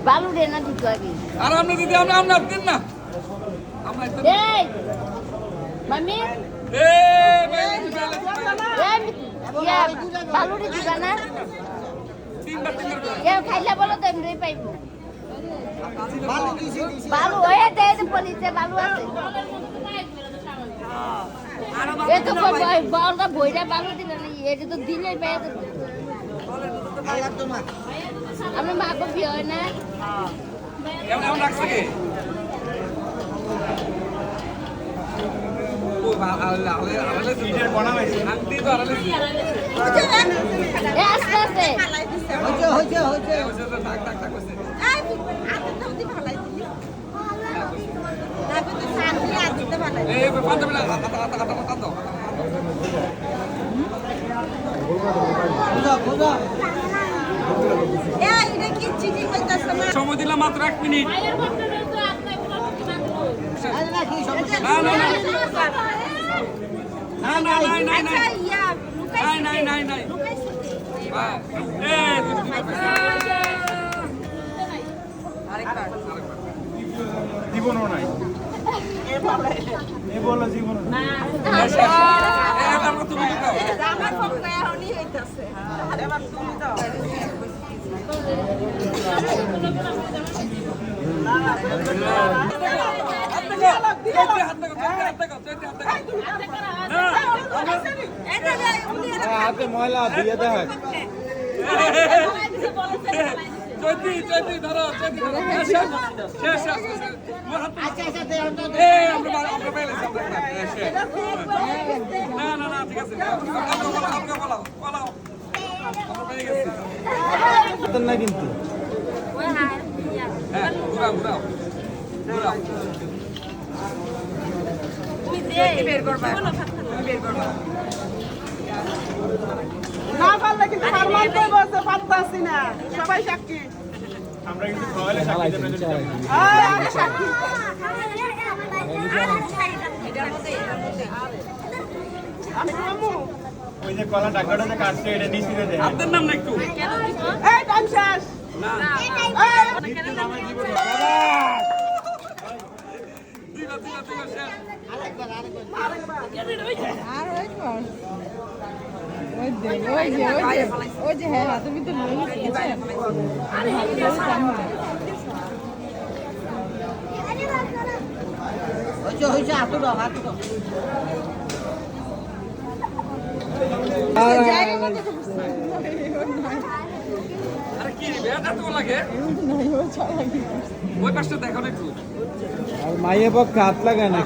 বালু রে না দিতে আগে আর আমরা দিদি আমরা আমরা দিন না আমরা এই মামি বালু রে দিবা না খাইলে বলো তো এমনি পাইবো বালু ওই দেয় পুলিশে বালু আছে এই তো বলটা বইরা বালু দিলে না এটা তো দিলেই পেয়ে দেবে আপনার মা কো বিয়ে হয় না এমন এমন লাগছে কি ও আল্লাহ আল্লাহ ভিডিও বানাইছে আন্টি তো আড়ালে এ আস্তে আস্তে হইছে টাক টাক টাক করছে এই আতে তো দি ভালাই দিলি তারপর তো শান্তি আতে তো ভালাই এই পাঁচ মিনিট আতা দাও বুঝা এই এটা কি চিঠি কইতাছ না সময় দিলাম মাত্র 1 মিনিট না না না না না আচ্ছা ইয়া লুকাইছে নাই নাই নাই লুকাইছে আরেকবার জীবনও নাই এ বলো জীবন না এবার তুমি দাও আমার পক্ষে হনি হইতাছে আরে বাপ তুমি দাও হাতে ময়লা দিয়ে দেয় চৈতি চৈতি ধরো চৈতি ধরো শেষ শেষ আমরা পেয়েছি না না না ঠিক আছে আমরা বলাও বলাও আমরা পেয়ে গেছি না কিন্তু হ্যাঁ ঘুরাও ঘুরাও ঘুরাও তুমি দে বের করবা তুমি বের করবা না পারলে কিন্তু ফরমান কই বসে পারতাছি না সবাই সাক্ষী আমরা কিন্তু খাওয়ালে সাক্ষী দেব না এই আমি সাক্ষী আমি কমু ওই যে কলা টাকাটা যে কাটছে এটা নিচে দেয় আপনার নাম না একটু এই টাইম শেষ না দিলা দিলা দিলা শেষ আরে কি রে এটা তো লাগে ওই পাশটা দেখো না একটু আর মাইয়ে পক্ষে হাত লাগায় না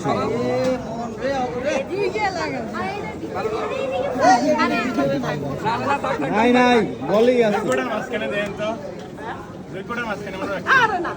নাই নাই বলেই আছে মাঝখানে দেন তো রেকর্ডের মাঝখানে আরে না